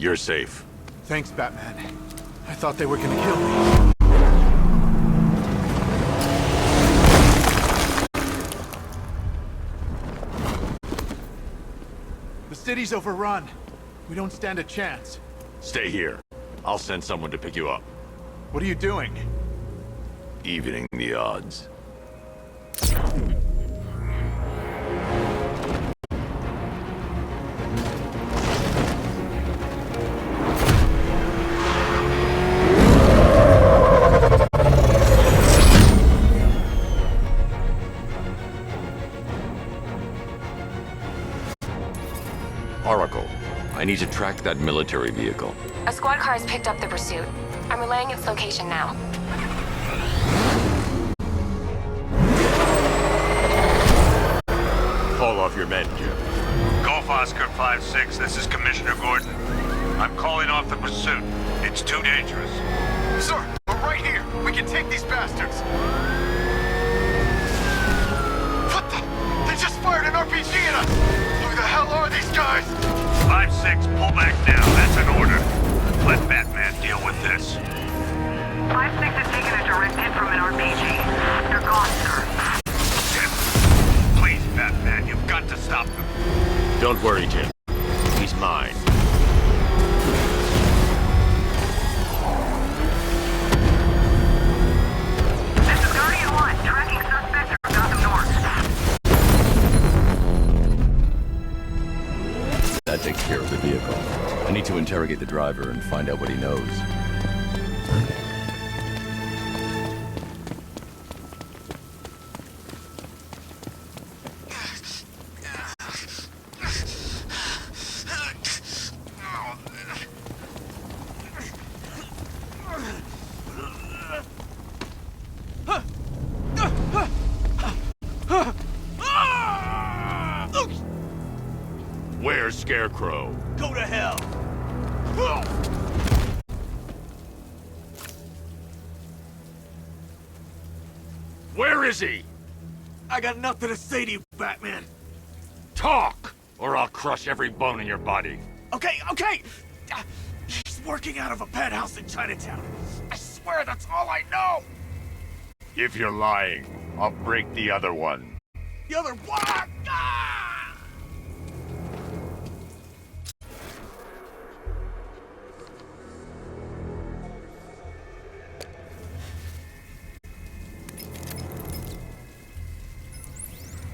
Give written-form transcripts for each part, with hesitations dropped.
You're safe. Thanks, Batman. I thought they were gonna kill me. The city's overrun. We don't stand a chance. Stay here. I'll send someone to pick you up. What are you doing? Evening the odds. Oracle, I need to track that military vehicle. A squad car has picked up the pursuit. I'm relaying its location now. Call off your men, Jim. Golf Oscar 5-6, this is Commissioner Gordon. I'm calling off the pursuit. It's too dangerous. Sir, we're right here. We can take these bastards. What the? They just fired an RPG at us! Who the hell are these guys? 5-6, pull back now. That's an order. Let Batman deal with this. 5-6 has taken a direct hit from an RPG. They're gone, sir. Jim, please, Batman, you've got to stop them. Don't worry, Jim. He's mine. This is Guardian 1, tracking suspects from Gotham North. That takes care of the vehicle. I need to interrogate the driver and find out what he knows. Where's Scarecrow? Go to hell! Where is he? I got nothing to say to you, Batman. Talk, or I'll crush every bone in your body. Okay. He's working out of a penthouse in Chinatown. I swear that's all I know. If you're lying, I'll break the other one. The other one. Ah!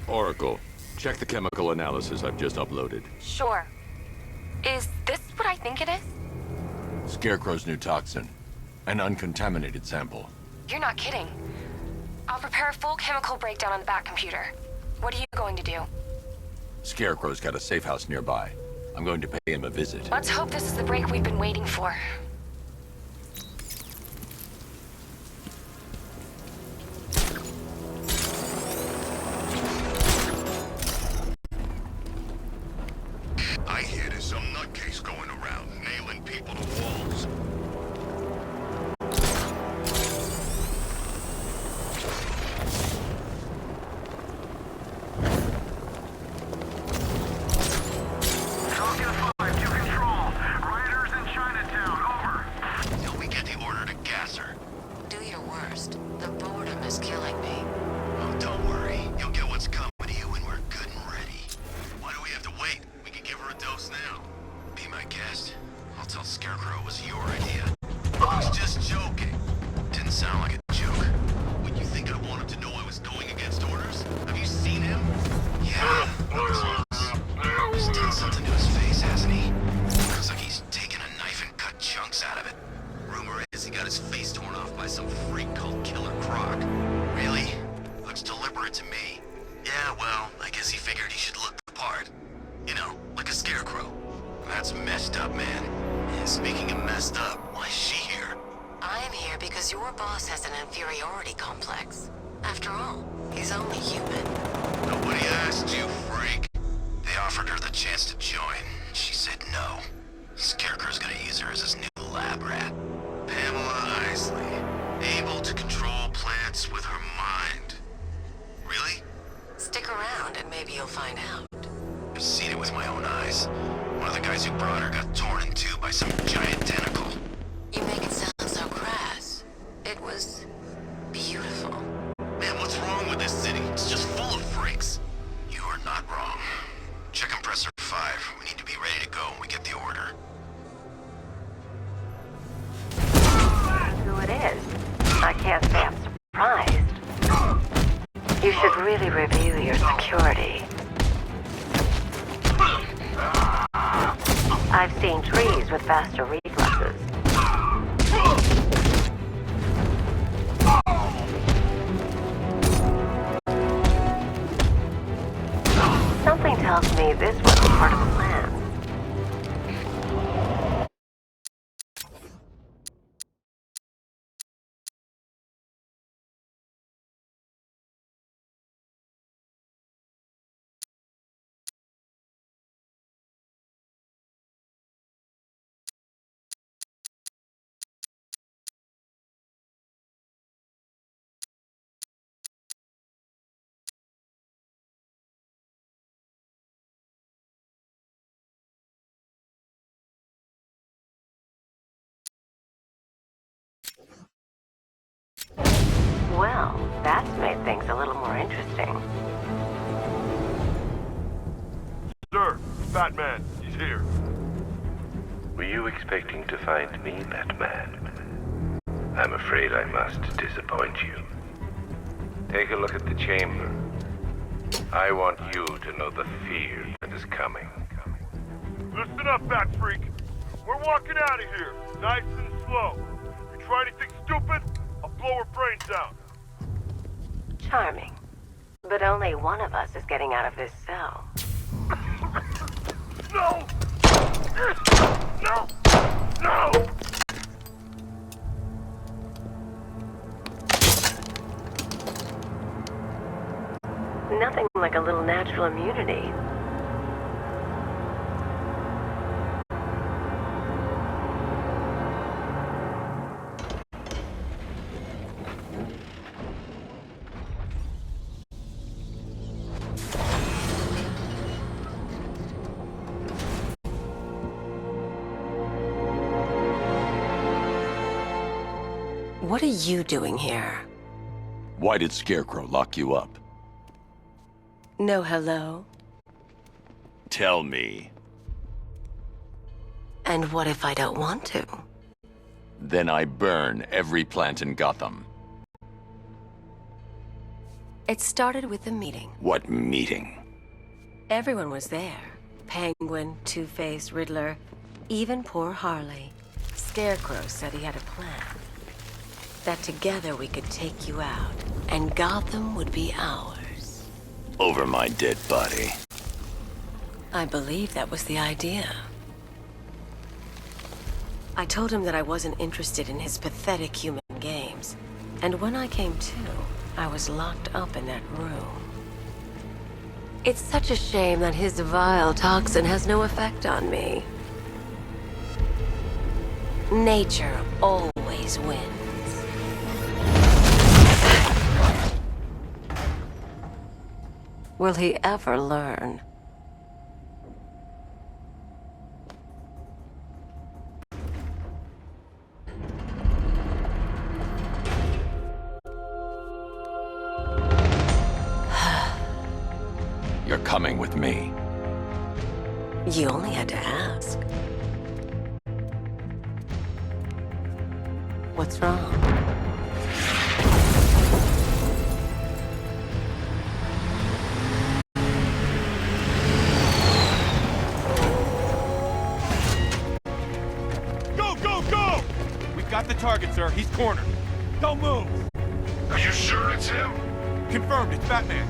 Oracle, check the chemical analysis I've just uploaded. Sure. Is this what I think it is? Scarecrow's new toxin. An uncontaminated sample. You're not kidding. I'll prepare a full chemical breakdown on the back computer. What are you going to do? Scarecrow's got a safe house nearby. I'm going to pay him a visit. Let's hope this is the break we've been waiting for. I hear there's some nutcase going around, nailing people to walls. Falcon 5 to control. Rioters in Chinatown, over. Till we get the order to gas her. Do your worst. The boredom is killing me. Oh, don't worry. You'll get what's coming to you when we're good and ready. Why do we have to wait? We can give her a dose now. Be my guest. I'll tell Scarecrow it was your idea. I was just joking. Didn't sound like a joke. Would you think I wanted to know I was going against orders? Have you seen him? Yeah, close. He's done something to his face, hasn't he? Looks like he's taken a knife and cut chunks out of it. Rumor is he got his face torn off by some freak called Killer Croc. Really? Looks deliberate to me. Yeah, well, I guess he figured he should look the part. You know, like a scarecrow. That's messed up, man. And speaking of messed up, why is she here? I'm here because your boss has an inferiority complex. After all, he's only human. Nobody asked you, freak. They offered her the chance to join. She said no. Scarecrow's gonna use her as his new lab rat. Pamela Isley. Able to control plants with her mind. Really? Stick around and maybe you'll find out. I've seen it with my own eyes. One of the guys who brought her got torn in two by by some giant tentacle. You make it sound so crass. It was beautiful. Man, what's wrong with this city? It's just full of freaks. You are not wrong. Check compressor 5. We need to be ready to go when we get the order. Who it is? I can't say I'm surprised. You should really review your security. I've seen trees with faster reflexes. Something tells me this was part of the plan. Well, that's made things a little more interesting. Sir, Batman, he's here. Were you expecting to find me, Batman? I'm afraid I must disappoint you. Take a look at the chamber. I want you to know the fear that is coming. Listen up, Bat Freak. We're walking out of here, nice and slow. You try anything stupid, I'll blow her brains out. Charming. But only one of us is getting out of this cell. No! No! No! Nothing like a little natural immunity. What are you doing here? Why did Scarecrow lock you up? No hello? Tell me. And what if I don't want to? Then I burn every plant in Gotham. It started with a meeting. What meeting? Everyone was there. Penguin, Two-Face, Riddler, even poor Harley. Scarecrow said he had a plan. That together we could take you out, and Gotham would be ours. Over my dead body. I believe that was the idea. I told him that I wasn't interested in his pathetic human games. And when I came to, I was locked up in that room. It's such a shame that his vile toxin has no effect on me. Nature always wins. Will he ever learn? You're coming with me. You only had to ask. What's wrong? Got the target, sir. He's cornered. Don't move. Are you sure it's him? Confirmed. It's Batman.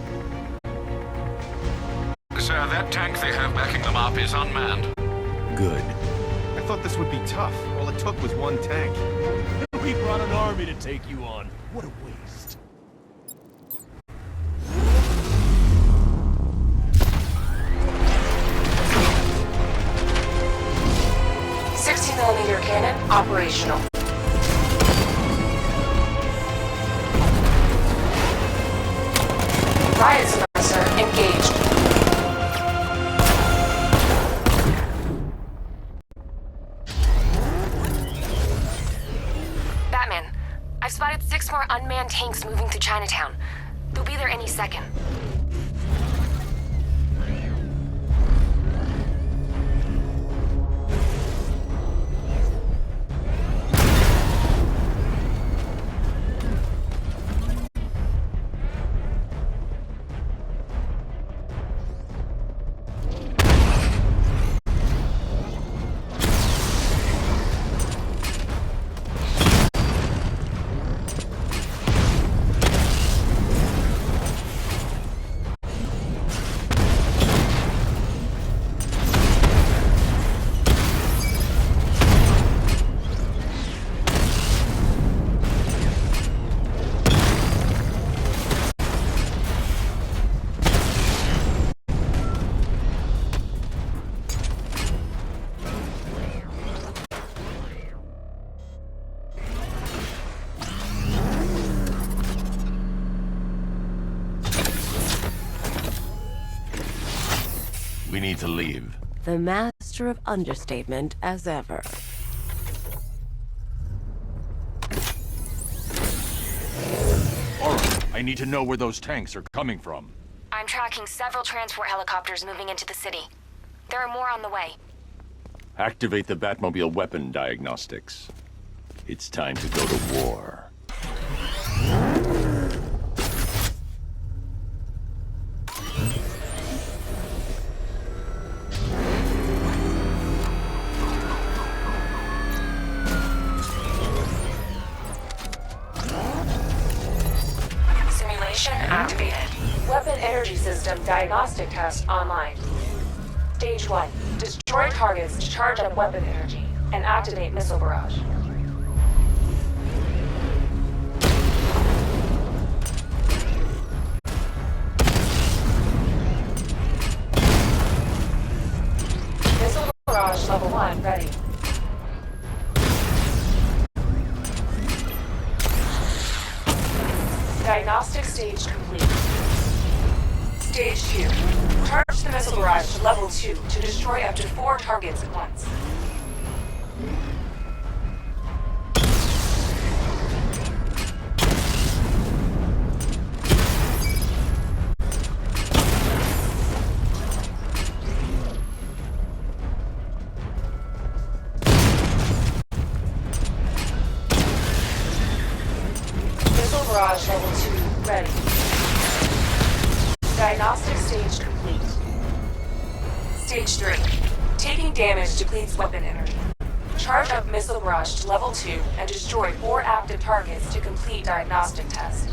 Sir, that tank they have backing them up is unmanned. Good. I thought this would be tough. All it took was one tank. We brought an army to take you on. What a waste. 60mm cannon operational. Riot suppressor engaged. 6 more unmanned tanks moving through Chinatown. They'll be there any second. We need to leave. The master of understatement as ever. Alright, I need to know where those tanks are coming from. I'm tracking several transport helicopters moving into the city. There are more on the way. Activate the Batmobile weapon diagnostics. It's time to go to war. Simulation activated. Weapon energy system diagnostic test online. Stage 1. Destroy targets to charge up weapon energy and activate missile barrage. Missile barrage level 1 ready. Diagnostic stage complete. Stage 2. Charge the missile barrage to level 2 to destroy up to 4 targets at once. Missile barrage level 2 ready. Diagnostic stage complete. Stage 3. Taking damage depletes weapon energy. Charge up missile barrage to level 2 and destroy 4 active targets to complete diagnostic test.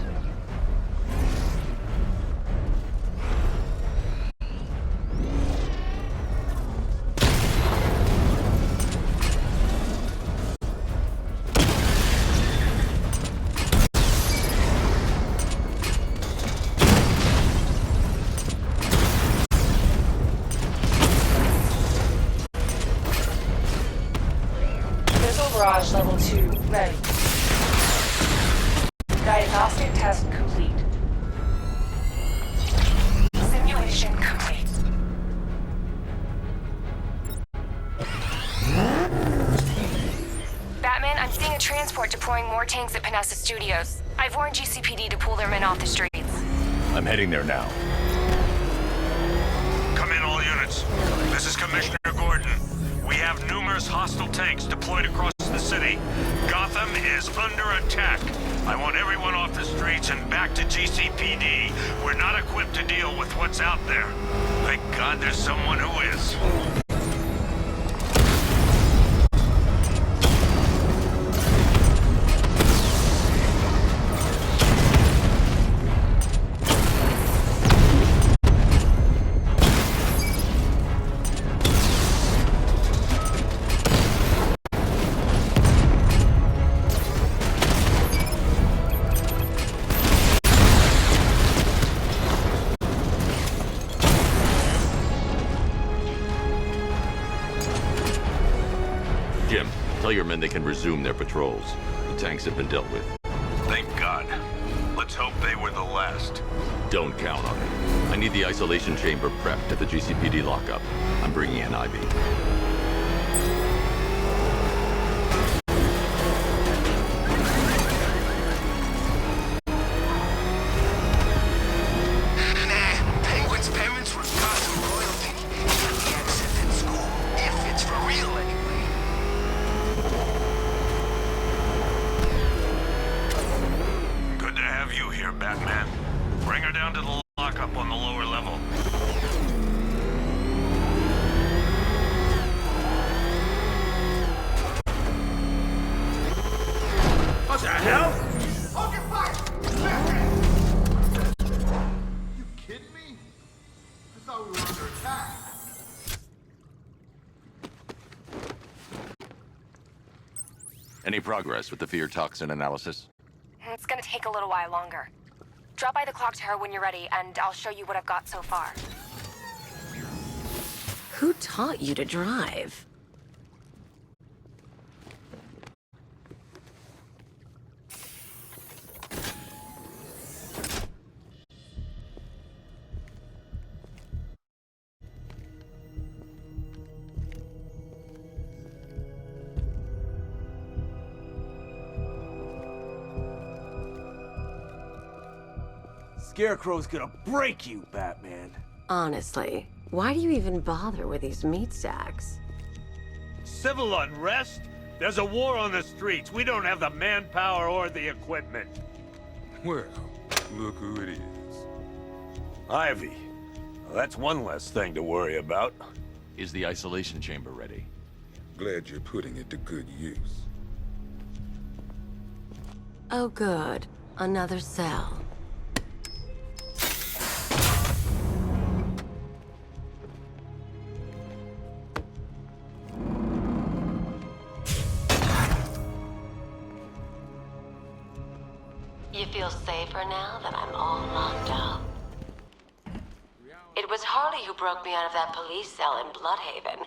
Barrage level 2 ready. Diagnostic test complete. Simulation complete. Batman, I'm seeing a transport deploying more tanks at Panessa Studios. I've warned GCPD to pull their men off the streets. I'm heading there now. Come in, all units. This is Commissioner Gordon. We have numerous hostile tanks deployed across the city. Gotham is under attack. I want everyone off the streets and back to GCPD. We're not equipped to deal with what's out there. Thank God there's someone who is. Jim, tell your men they can resume their patrols. The tanks have been dealt with. Thank God. Let's hope they were the last. Don't count on it. I need the isolation chamber prepped at the GCPD lockup. I'm bringing in Ivy. No? Hold your fire! Batman! You kidding me? I thought we were under attack. Any progress with the fear toxin analysis? It's gonna take a little while longer. Drop by the clock tower when you're ready, and I'll show you what I've got so far. Who taught you to drive? Scarecrow's gonna break you, Batman. Honestly, why do you even bother with these meat sacks? Civil unrest? There's a war on the streets. We don't have the manpower or the equipment. Well, look who it is. Ivy. Well, that's one less thing to worry about. Is the isolation chamber ready? Glad you're putting it to good use. Oh good, another cell. You feel safer now that I'm all locked up? It was Harley who broke me out of that police cell in Bloodhaven.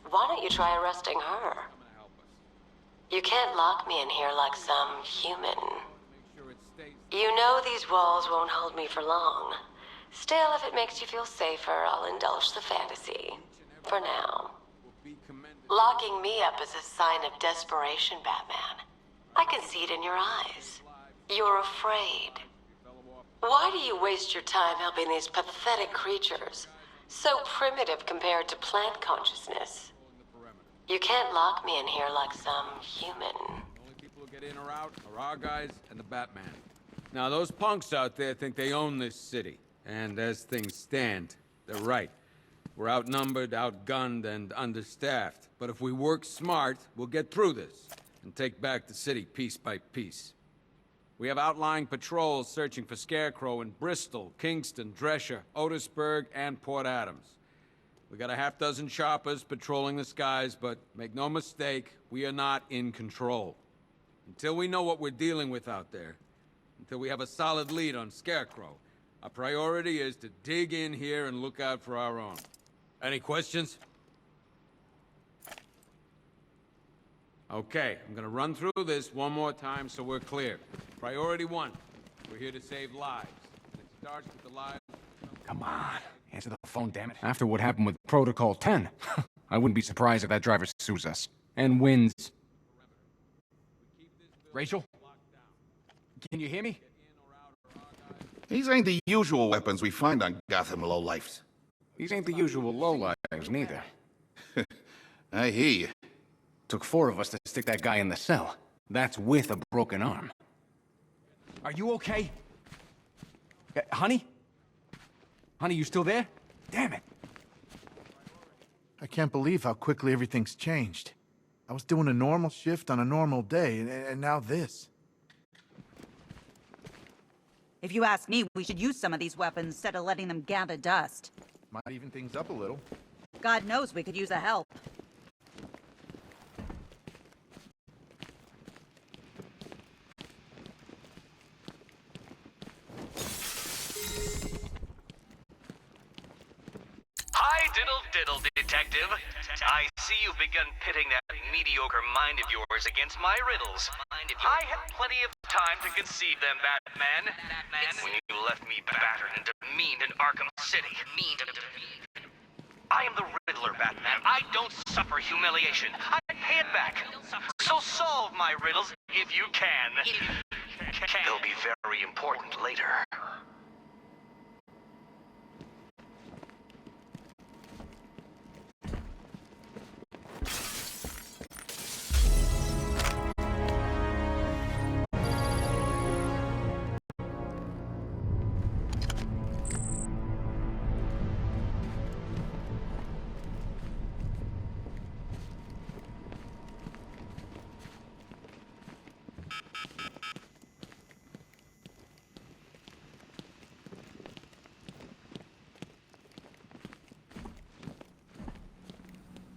Why don't you try arresting her? You can't lock me in here like some human. You know these walls won't hold me for long. Still, if it makes you feel safer, I'll indulge the fantasy. For now. Locking me up is a sign of desperation, Batman. I can see it in your eyes. You're afraid. Why do you waste your time helping these pathetic creatures? So primitive compared to plant consciousness. You can't lock me in here like some human. The only people who get in or out are our guys and the Batman. Now, those punks out there think they own this city. And as things stand, they're right. We're outnumbered, outgunned, and understaffed. But if we work smart, we'll get through this and take back the city piece by piece. We have outlying patrols searching for Scarecrow in Bristol, Kingston, Drescher, Otisburg, and Port Adams. We got a half-dozen choppers patrolling the skies, but make no mistake, we are not in control. Until we know what we're dealing with out there, until we have a solid lead on Scarecrow, our priority is to dig in here and look out for our own. Any questions? Okay, I'm gonna run through this one more time so we're clear. Priority 1, we're here to save lives. And it starts with the lives... Come on, answer the phone, damn it. After what happened with Protocol 10, I wouldn't be surprised if that driver sues us. And wins. Rachel? Can you hear me? These ain't the usual weapons we find on Gotham lowlifes. These ain't the usual lowlives, neither. I hear you. Took 4 of us to stick that guy in the cell. That's with a broken arm. Are you okay? Honey? Honey, you still there? Damn it. I can't believe how quickly everything's changed. I was doing a normal shift on a normal day, and now this. If you ask me, we should use some of these weapons instead of letting them gather dust. Might even things up a little. God knows we could use a help. Hi, diddle, detective. I see you've begun pitting that mediocre mind of yours against my riddles. I had plenty of time to conceive them, Batman. When you left me battered and demeaned in Arkham City. I am the Riddler, Batman. I don't suffer humiliation. I pay it back. So solve my riddles if you can. They'll be very important later.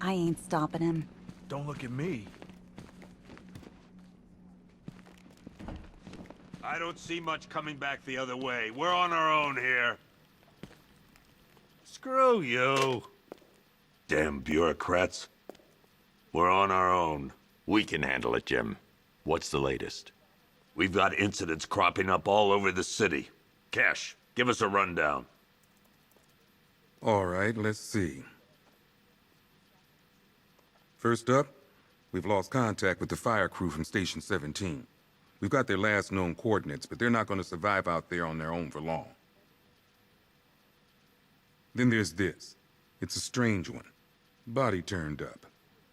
I ain't stopping him. Don't look at me. I don't see much coming back the other way. We're on our own here. Screw you. Damn bureaucrats. We're on our own. We can handle it, Jim. What's the latest? We've got incidents cropping up all over the city. Cash, give us a rundown. All right, let's see. First up, we've lost contact with the fire crew from Station 17. We've got their last known coordinates, but they're not going to survive out there on their own for long. Then there's this. It's a strange one. Body turned up.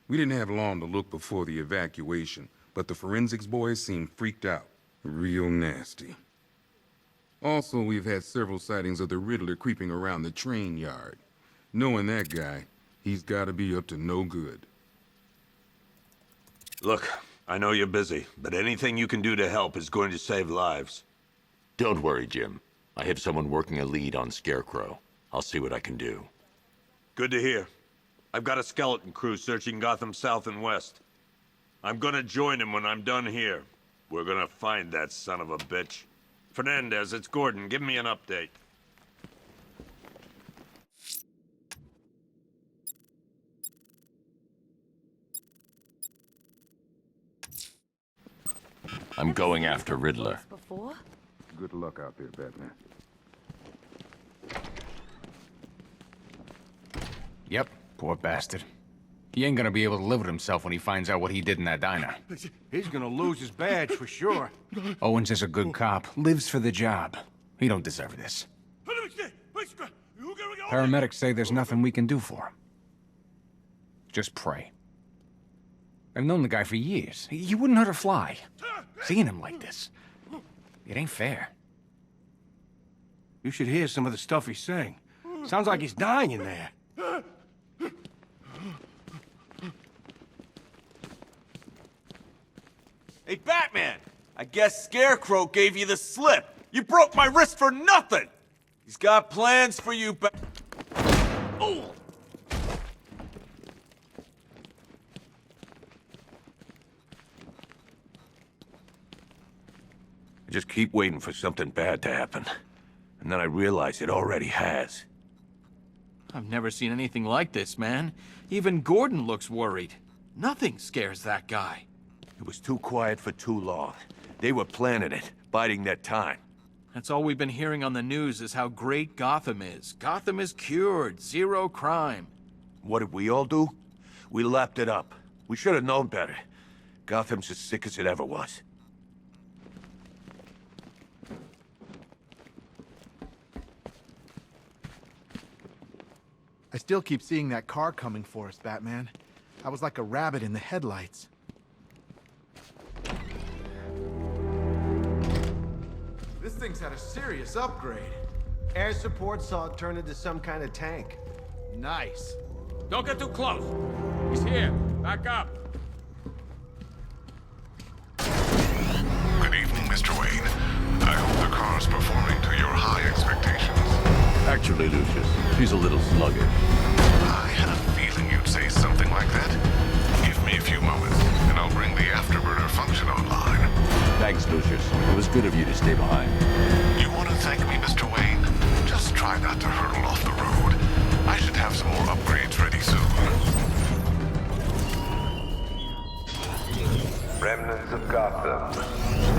We didn't have long to look before the evacuation, but the forensics boys seemed freaked out. Real nasty. Also, we've had several sightings of the Riddler creeping around the train yard. Knowing that guy, he's got to be up to no good. Look, I know you're busy, but anything you can do to help is going to save lives. Don't worry, Jim. I have someone working a lead on Scarecrow. I'll see what I can do. Good to hear. I've got a skeleton crew searching Gotham South and West. I'm gonna join him when I'm done here. We're gonna find that son of a bitch. Fernandez, it's Gordon. Give me an update. I'm going after Riddler. Before? Good luck out there, Batman. Yep, poor bastard. He ain't gonna be able to live with himself when he finds out what he did in that diner. He's gonna lose his badge for sure. Owens is a good cop, lives for the job. He don't deserve this. Paramedics say there's nothing we can do for him. Just pray. I've known the guy for years. He wouldn't hurt a fly. Seeing him like this, it ain't fair. You should hear some of the stuff he's saying. Sounds like he's dying in there. Hey, Batman! I guess Scarecrow gave you the slip. You broke my wrist for nothing! He's got plans for you, Oh! I just keep waiting for something bad to happen. And then I realize it already has. I've never seen anything like this, man. Even Gordon looks worried. Nothing scares that guy. It was too quiet for too long. They were planning it, biding their time. That's all we've been hearing on the news is how great Gotham is. Gotham is cured, zero crime. What did we all do? We lapped it up. We should have known better. Gotham's as sick as it ever was. I still keep seeing that car coming for us, Batman. I was like a rabbit in the headlights. This thing's had a serious upgrade. Air support saw it turn into some kind of tank. Nice. Don't get too close. He's here. Back up. Good evening, Mr. Wayne. I hope the car's performing to your high expectations. Actually, Lucius, she's a little sluggish. I had a feeling you'd say something like that. Give me a few moments, and I'll bring the afterburner function online. Thanks, Lucius. It was good of you to stay behind. You want to thank me, Mr. Wayne? Just try not to hurtle off the road. I should have some more upgrades ready soon. Remnants of Gotham,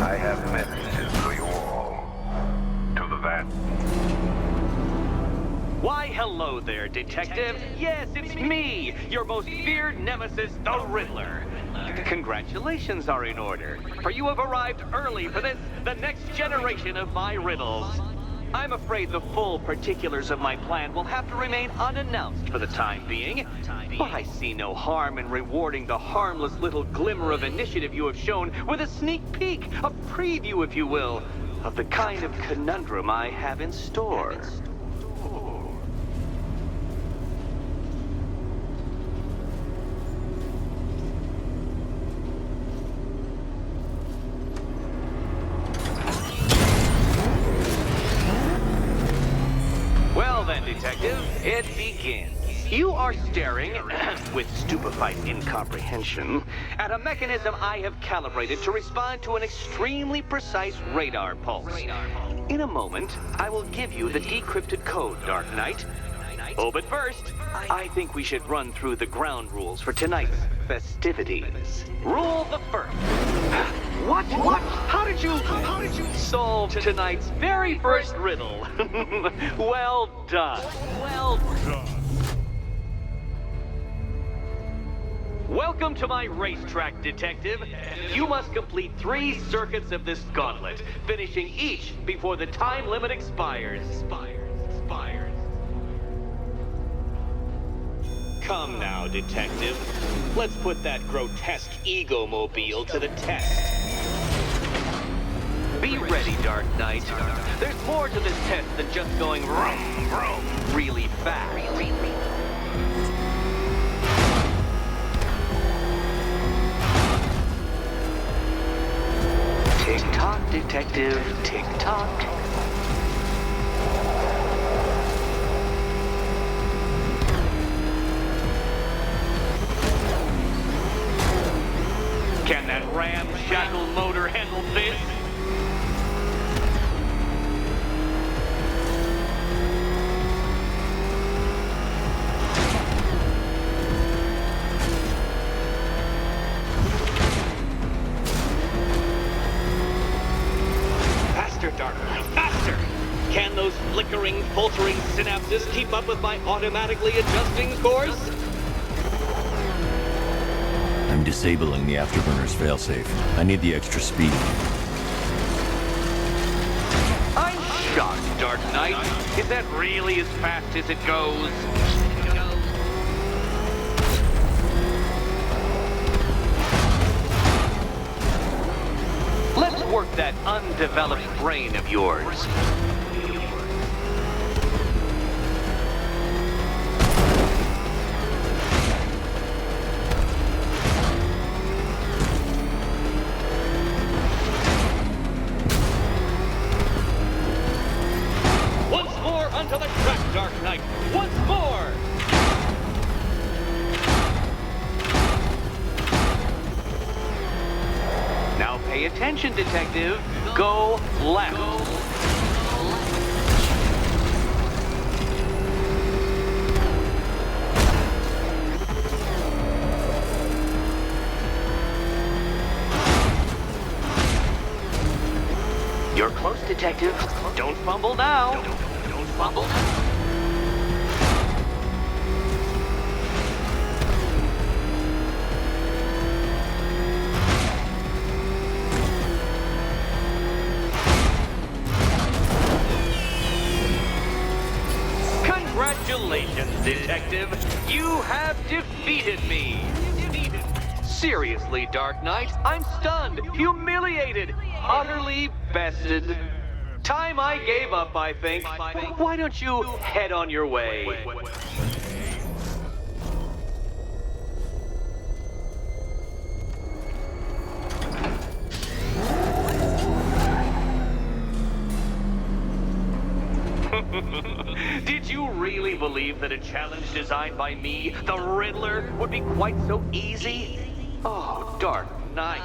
I have messages for you all. To the van. Why, hello there, Detective. Yes, it's me, your most feared nemesis, the Riddler. Congratulations are in order, for you have arrived early for this, the next generation of my riddles. I'm afraid the full particulars of my plan will have to remain unannounced for the time being, but I see no harm in rewarding the harmless little glimmer of initiative you have shown with a sneak peek, a preview, if you will, of the kind of conundrum I have in store. Well then, Detective, it begins. You are staring with stupefied incomprehension at a mechanism I have calibrated to respond to an extremely precise radar pulse. In a moment, I will give you the decrypted code, Dark Knight. Oh, but first, I think we should run through the ground rules for tonight's festivities. Rule the first. What? How did you solve tonight's very first riddle? Well done. Welcome to my racetrack, Detective. You must complete 3 circuits of this gauntlet, finishing each before the time limit expires. Come now, Detective. Let's put that grotesque ego-mobile to the test. Be ready, Dark Knight. There's more to this test than just going vroom, vroom really fast. Tick-tock, Detective. Tick-tock. Can that ramshackle motor handle this? Faster, Dark Knight, faster! Can those flickering, faltering synapses keep up with my automatically adjusting course? I'm disabling the afterburner's failsafe. I need the extra speed. I'm shocked, Dark Knight. Is that really as fast as it goes? Let's work that undeveloped brain of yours. Onto the track, Dark Knight! Once more! Now pay attention, Detective. Go left. You're close, Detective. Don't fumble now. Fumble. Congratulations, Detective. You have defeated me. Seriously, Dark Knight, I'm stunned, humiliated, utterly bested. Time I gave up, I think. Why don't you head on your way? Did you really believe that a challenge designed by me, the Riddler, would be quite so easy? Oh, Dark Knight.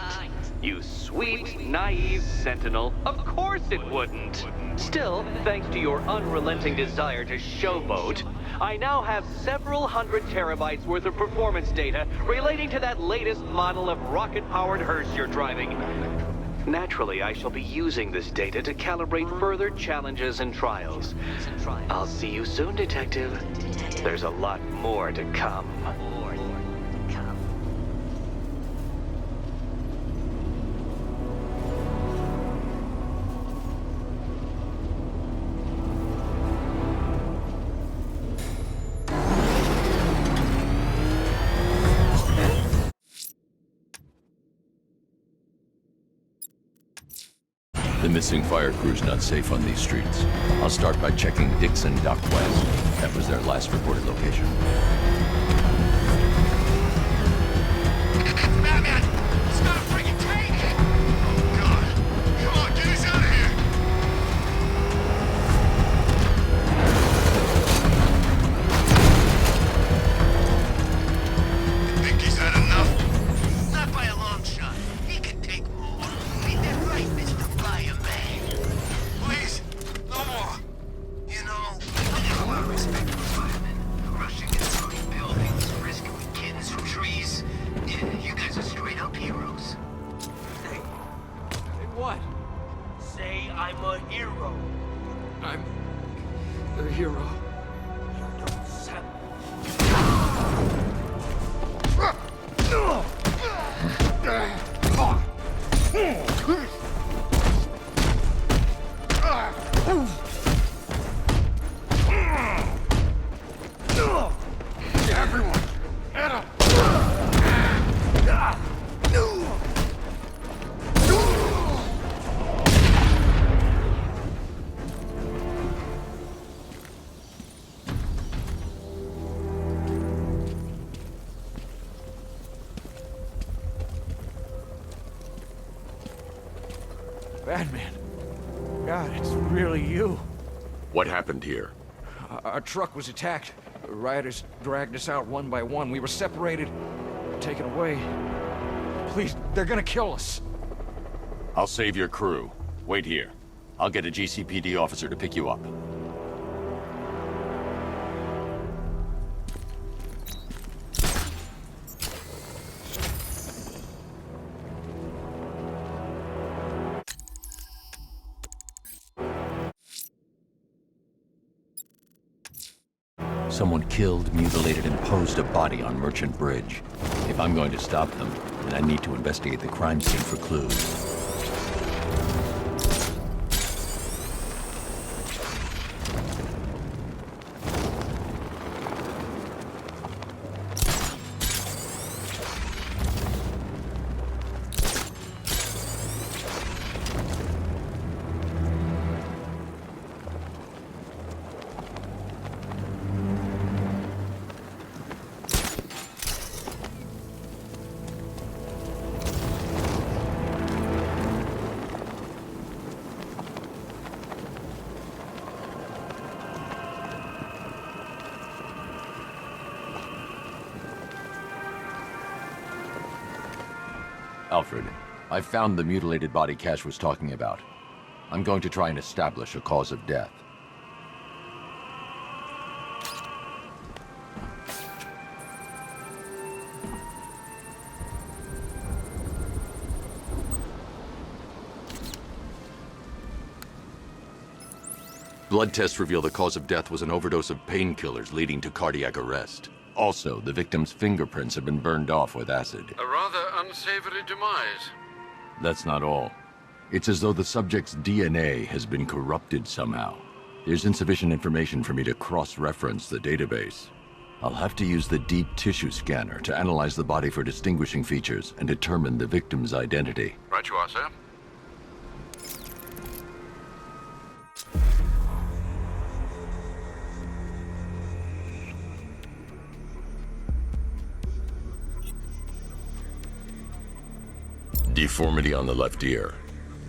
You sweet, naive sentinel. Of course it wouldn't. Still, thanks to your unrelenting desire to showboat, I now have several hundred terabytes worth of performance data relating to that latest model of rocket-powered hearse you're driving. Naturally, I shall be using this data to calibrate further challenges and trials. I'll see you soon, Detective. There's a lot more to come. The missing fire crew's not safe on these streets. I'll start by checking Dixon Dock West. That was their last reported location. Batman! It's got a freaking tank! Oh, God. Come on, get us out of here! Batman. God, it's really you. What happened here? Our truck was attacked. Rioters dragged us out one by one. We were separated, taken away. Please, they're gonna kill us. I'll save your crew. Wait here. I'll get a GCPD officer to pick you up. Someone killed, mutilated, and posed a body on Merchant Bridge. If I'm going to stop them, then I need to investigate the crime scene for clues. Alfred, I found the mutilated body Cash was talking about. I'm going to try and establish a cause of death. Blood tests reveal the cause of death was an overdose of painkillers leading to cardiac arrest. Also, the victim's fingerprints have been burned off with acid. A rather unsavory demise. That's not all. It's as though the subject's DNA has been corrupted somehow. There's insufficient information for me to cross-reference the database. I'll have to use the deep tissue scanner to analyze the body for distinguishing features and determine the victim's identity. Right you are, sir. Deformity on the left ear.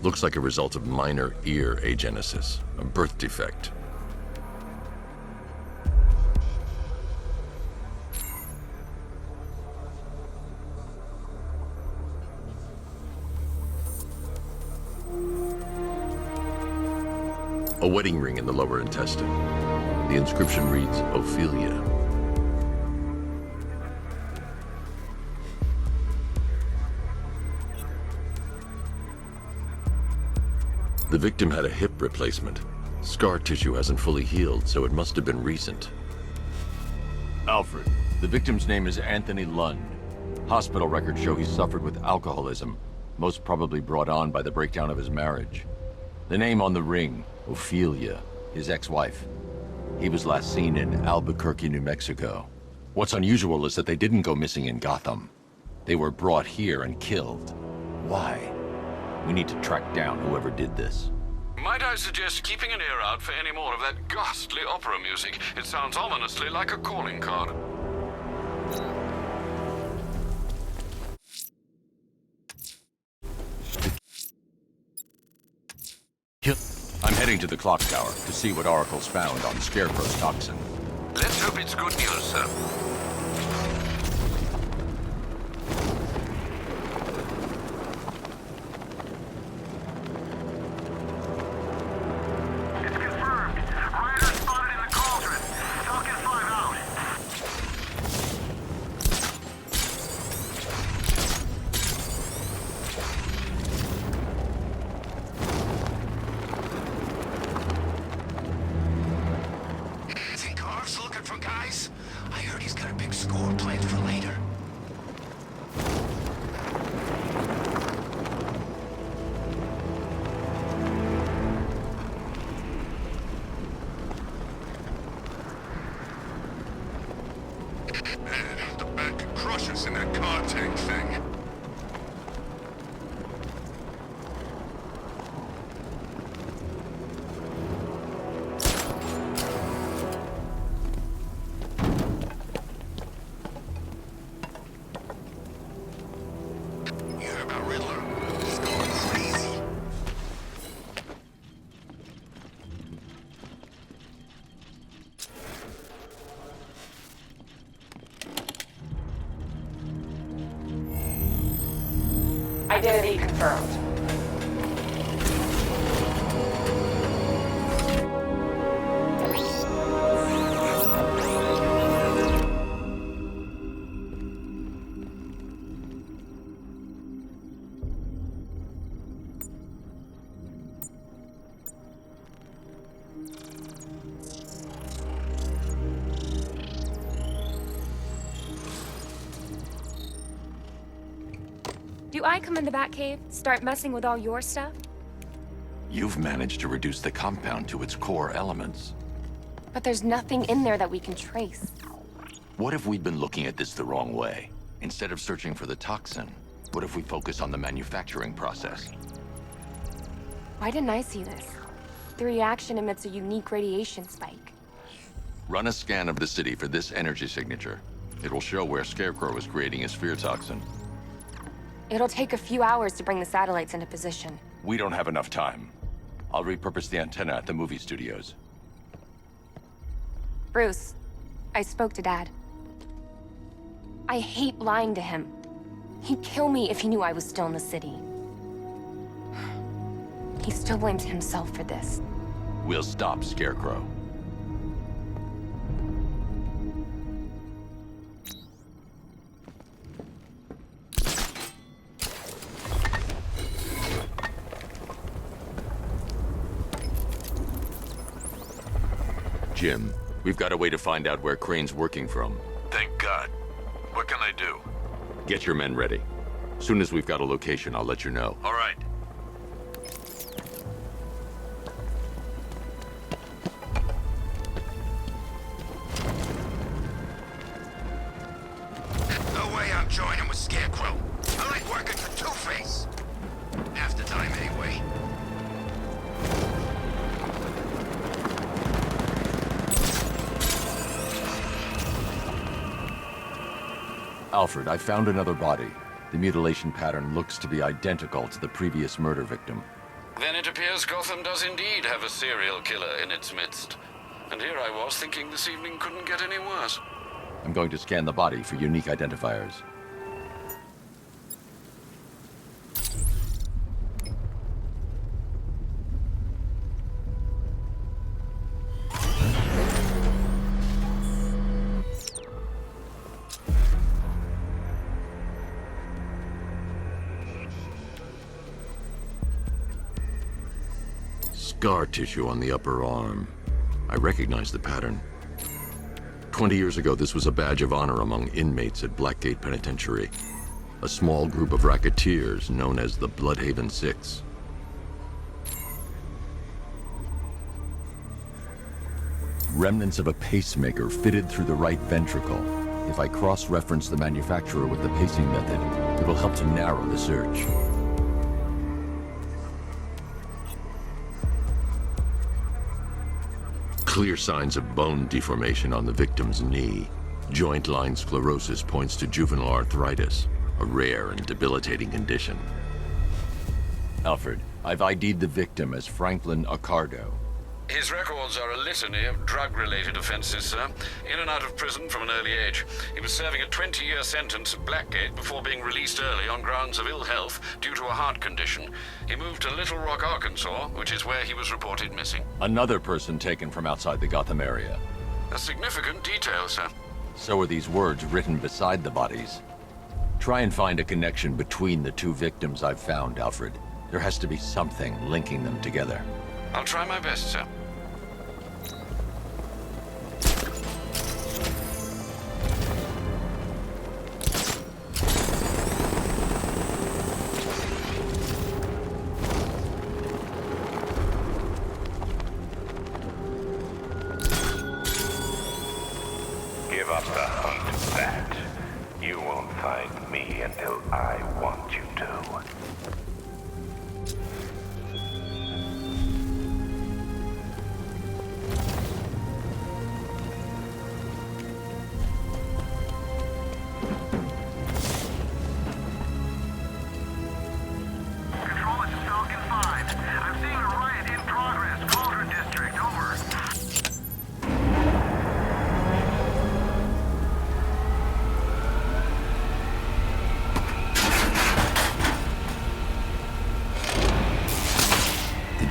Looks like a result of minor ear agenesis, a birth defect. A wedding ring in the lower intestine. The inscription reads, Ophelia. The victim had a hip replacement. Scar tissue hasn't fully healed, so it must have been recent. Alfred, the victim's name is Anthony Lund. Hospital records show he suffered with alcoholism, most probably brought on by the breakdown of his marriage. The name on the ring, Ophelia, his ex-wife. He was last seen in Albuquerque, New Mexico. What's unusual is that they didn't go missing in Gotham. They were brought here and killed. Why? We need to track down whoever did this. Might I suggest keeping an ear out for any more of that ghastly opera music? It sounds ominously like a calling card. I'm heading to the clock tower to see what Oracle's found on Scarecrow's toxin. Let's hope it's good news, sir. The back could crush us in that car tank thing. Identity confirmed. Do I come in the Batcave, start messing with all your stuff? You've managed to reduce the compound to its core elements. But there's nothing in there that we can trace. What if we've been looking at this the wrong way? Instead of searching for the toxin, what if we focus on the manufacturing process? Why didn't I see this? The reaction emits a unique radiation spike. Run a scan of the city for this energy signature. It will show where Scarecrow is creating his fear toxin. It'll take a few hours to bring the satellites into position. We don't have enough time. I'll repurpose the antenna at the movie studios. Bruce, I spoke to Dad. I hate lying to him. He'd kill me if he knew I was still in the city. He still blames himself for this. We'll stop Scarecrow. Jim, we've got a way to find out where Crane's working from. Thank God. What can I do? Get your men ready. Soon as we've got a location, I'll let you know. All right. No way I'm joining with Scarecrow. I like working for Two-Face. Half the time, anyway. Alfred, I found another body. The mutilation pattern looks to be identical to the previous murder victim. Then it appears Gotham does indeed have a serial killer in its midst. And here I was thinking this evening couldn't get any worse. I'm going to scan the body for unique identifiers. Scar tissue on the upper arm. I recognize the pattern. 20 years ago, this was a badge of honor among inmates at Blackgate Penitentiary. A small group of racketeers known as the Bloodhaven Six. Remnants of a pacemaker fitted through the right ventricle. If I cross-reference the manufacturer with the pacing method, it will help to narrow the search. Clear signs of bone deformation on the victim's knee. Joint line sclerosis points to juvenile arthritis, a rare and debilitating condition. Alfred, I've ID'd the victim as Franklin Accardo. His records are a litany of drug-related offenses, sir. In and out of prison from an early age. He was serving a 20-year sentence at Blackgate before being released early on grounds of ill health due to a heart condition. He moved to Little Rock, Arkansas, which is where he was reported missing. Another person taken from outside the Gotham area. A significant detail, sir. So are these words written beside the bodies. Try and find a connection between the two victims I've found, Alfred. There has to be something linking them together. I'll try my best, sir. Give up the hunt, Bat. You won't find me until I want you to. Control, this is Falcon 5. I'm seeing a riot in progress. Cauldron District, over.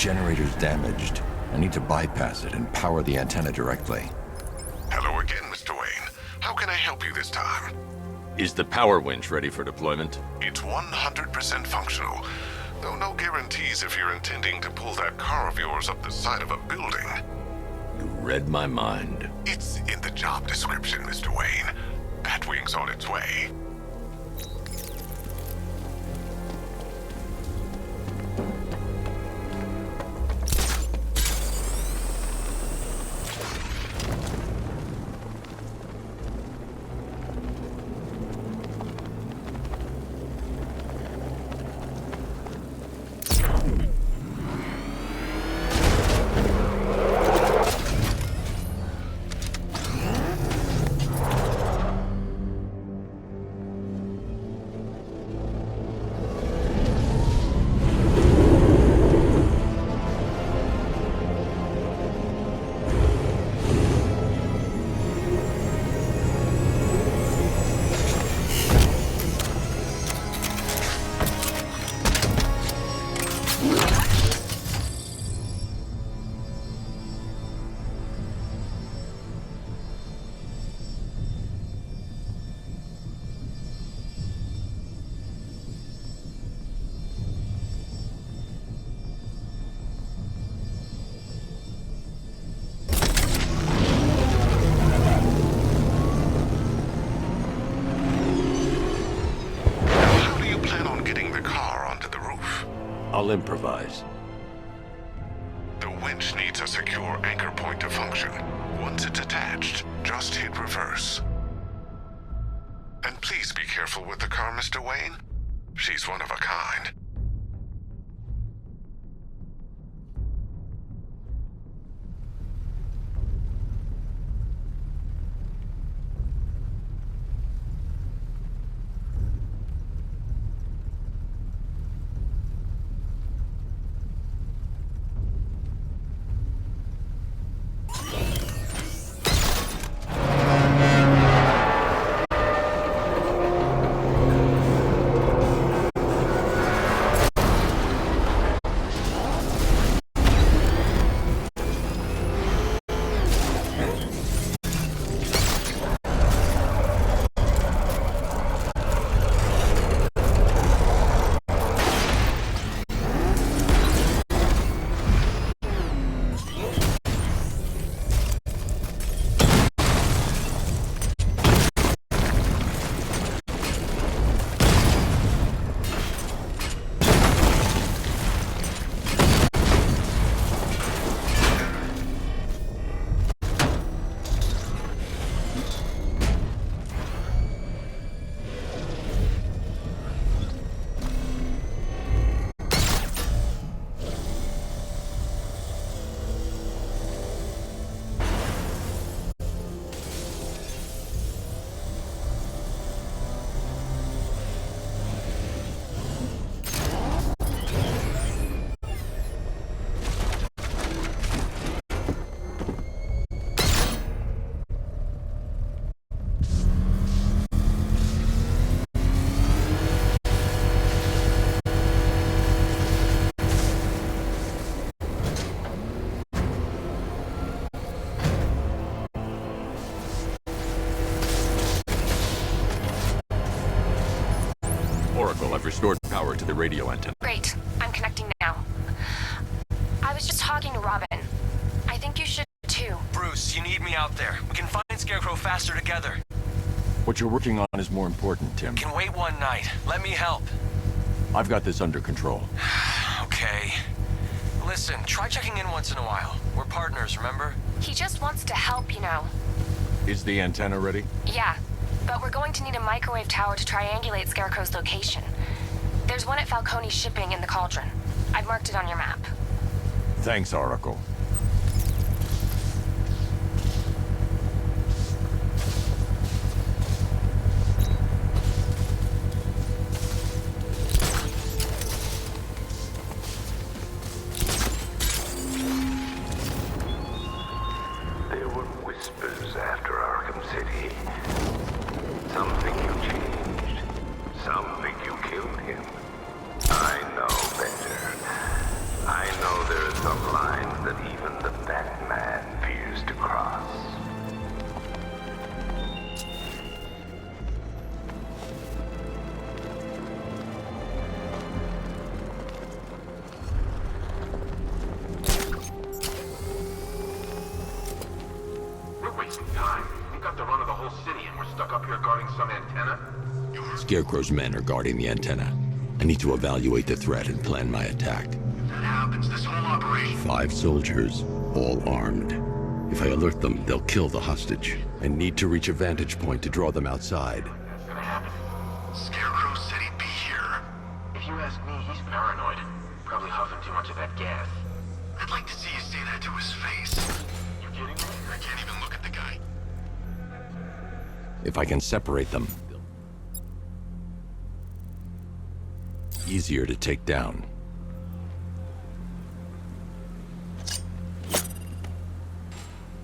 generator's damaged. I need to bypass it and power the antenna directly. Hello again, Mr. Wayne. How can I help you this time? Is the power winch ready for deployment? It's 100% functional, though no guarantees if you're intending to pull that car of yours up the side of a building. You read my mind. It's in the job description, Mr. Wayne. Batwing's on its way. I'll improvise. The winch needs a secure anchor point to function. Once it's attached, just hit reverse. And please be careful with the car, Mr. Wayne. She's one of a kind. I've restored power to the radio antenna. Great. I'm connecting now. I was just talking to Robin. I think you should too. Bruce, you need me out there. We can find Scarecrow faster together. What you're working on is more important, Tim. Can wait one night. Let me help. I've got this under control. Okay. Listen, try checking in once in a while. We're partners, remember? He just wants to help, you know. Is the antenna ready? Yeah, but we're going to need a microwave tower to triangulate Scarecrow's location. There's one at Falcone's shipping in the Cauldron. I've marked it on your map. Thanks, Oracle. There were whispers after Arkham City. Some think you changed. Some think you killed him. I know better. I know there is Scarecrow's men are guarding the antenna. I need to evaluate the threat and plan my attack. If that happens, this whole operation... 5 soldiers, all armed. If I alert them, they'll kill the hostage. I need to reach a vantage point to draw them outside. What's gonna happen? Scarecrow said he'd be here. If you ask me, he's paranoid. Probably huffing too much of that gas. I'd like to see you say that to his face. You kidding me? I can't even look at the guy. If I can separate them, easier to take down.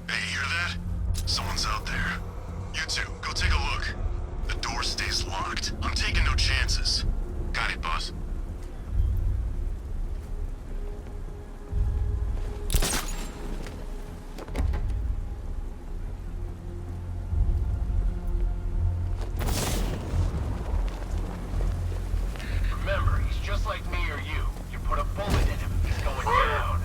Hey, you hear that? Someone's out there. You two, go take a look. The door stays locked. I'm taking no chances. Got it, boss. Remember, he's just like me or you. You put a bullet in him, he's going down.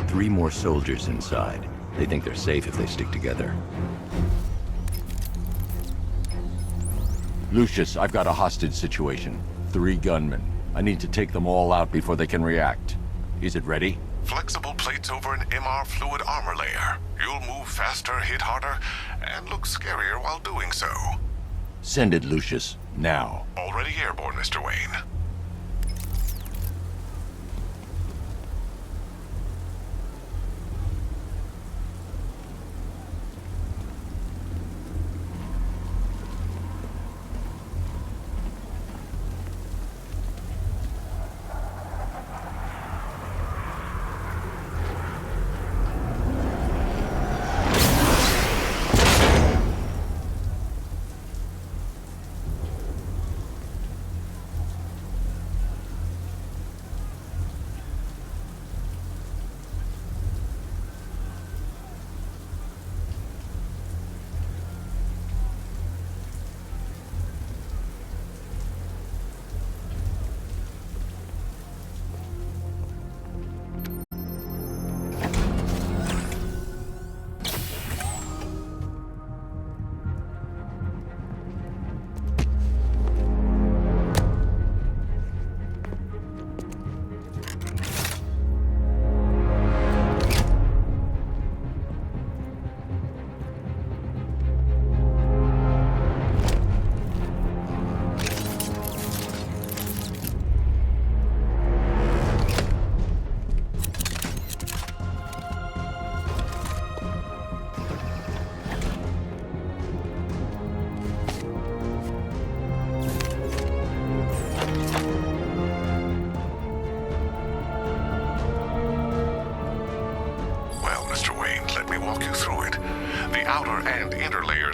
3 more soldiers inside. They think they're safe if they stick together. Lucius, I've got a hostage situation. 3 gunmen. I need to take them all out before they can react. Is it ready? Flexible plates over an MR fluid armor layer. You'll move faster, hit harder, and look scarier while doing so. Send it, Lucius. Now. Already airborne, Mr. Wayne.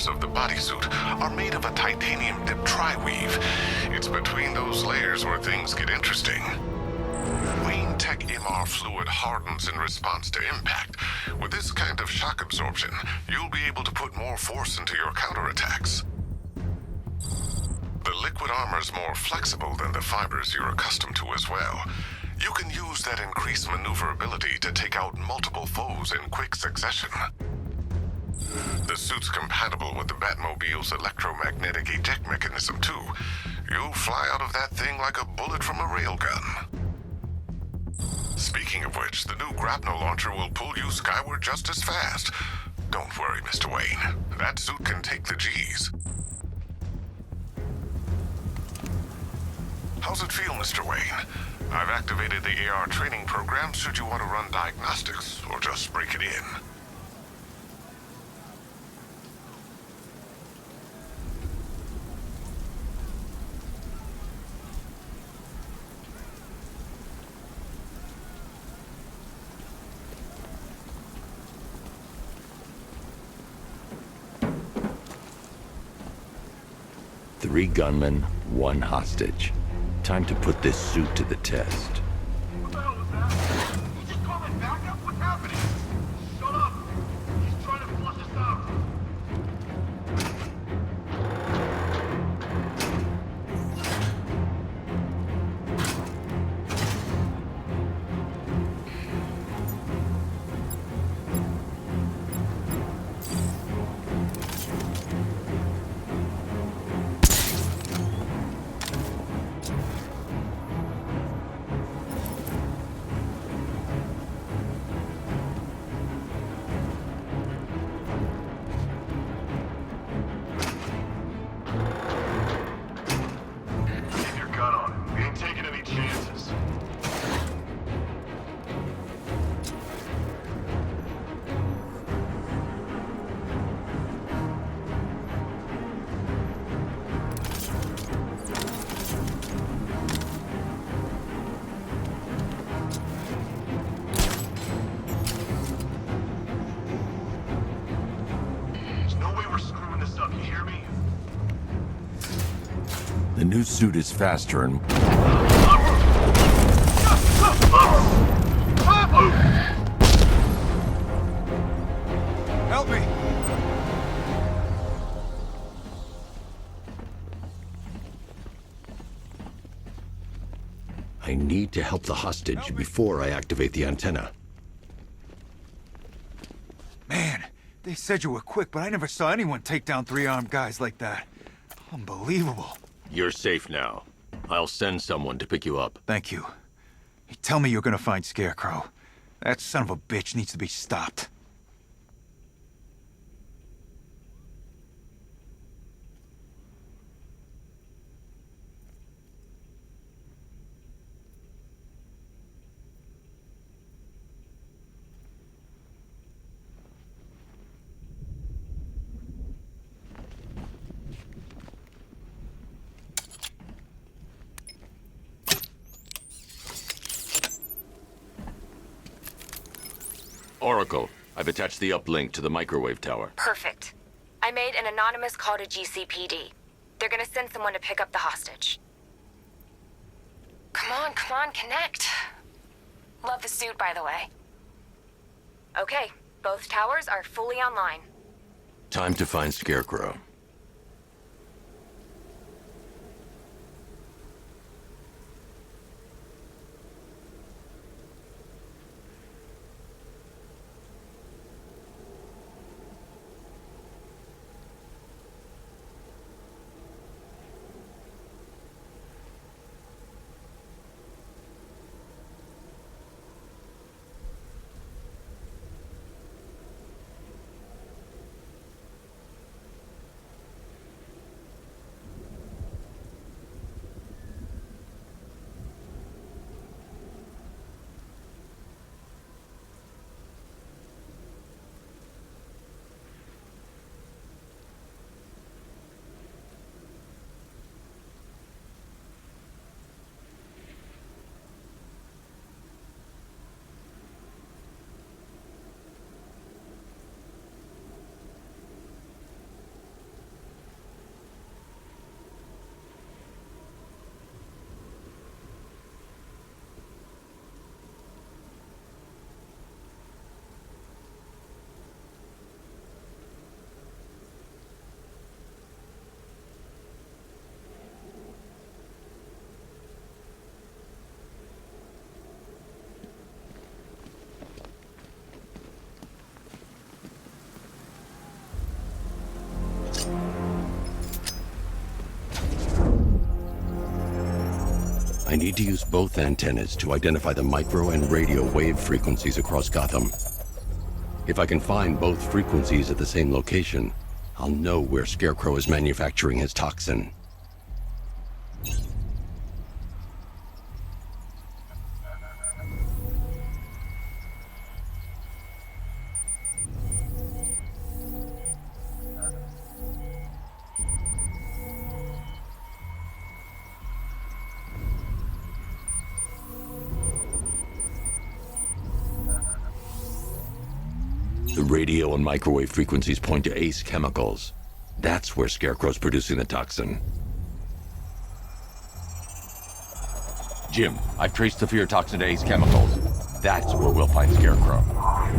Of the bodysuit are made of a titanium-dipped tri-weave. It's between those layers where things get interesting. Wayne Tech MR fluid hardens in response to impact. With this kind of shock absorption, you'll be able to put more force into your counterattacks. The liquid armor's more flexible than the fibers you're accustomed to as well. You can use that increased maneuverability to take out multiple foes in quick succession. The suit's compatible with the Batmobile's electromagnetic eject mechanism, too. You'll fly out of that thing like a bullet from a railgun. Speaking of which, the new grapnel launcher will pull you skyward just as fast. Don't worry, Mr. Wayne. That suit can take the G's. How's it feel, Mr. Wayne? I've activated the AR training program should you want to run diagnostics, or just break it in. Three gunmen, 1 hostage. Time to put this suit to the test. What the hell was that? You just call it backup? What's happening? Shut up! He's trying to flush us out. gun on it. We ain't taking any chances. There's no way we're screwing this up, you hear me? The new suit is faster and... Help me! I need to help the hostage before I activate the antenna. Man, they said you were quick, but I never saw anyone take down 3 armed guys like that. Unbelievable. You're safe now. I'll send someone to pick you up. Thank you. Hey, tell me you're gonna find Scarecrow. That son of a bitch needs to be stopped. Oracle, I've attached the uplink to the microwave tower. Perfect. I made an anonymous call to GCPD. They're gonna send someone to pick up the hostage. Come on, connect. Love the suit, by the way. Okay, both towers are fully online. Time to find Scarecrow. I need to use both antennas to identify the micro and radio wave frequencies across Gotham. If I can find both frequencies at the same location, I'll know where Scarecrow is manufacturing his toxin. The radio and microwave frequencies point to Ace Chemicals. That's where Scarecrow's producing the toxin. Jim, I've traced the fear toxin to Ace Chemicals. That's where we'll find Scarecrow.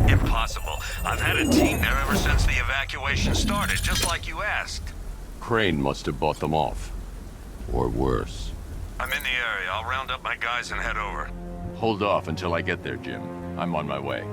Impossible. I've had a team there ever since the evacuation started, just like you asked. Crane must have bought them off. Or worse. I'm in the area. I'll round up my guys and head over. Hold off until I get there, Jim. I'm on my way.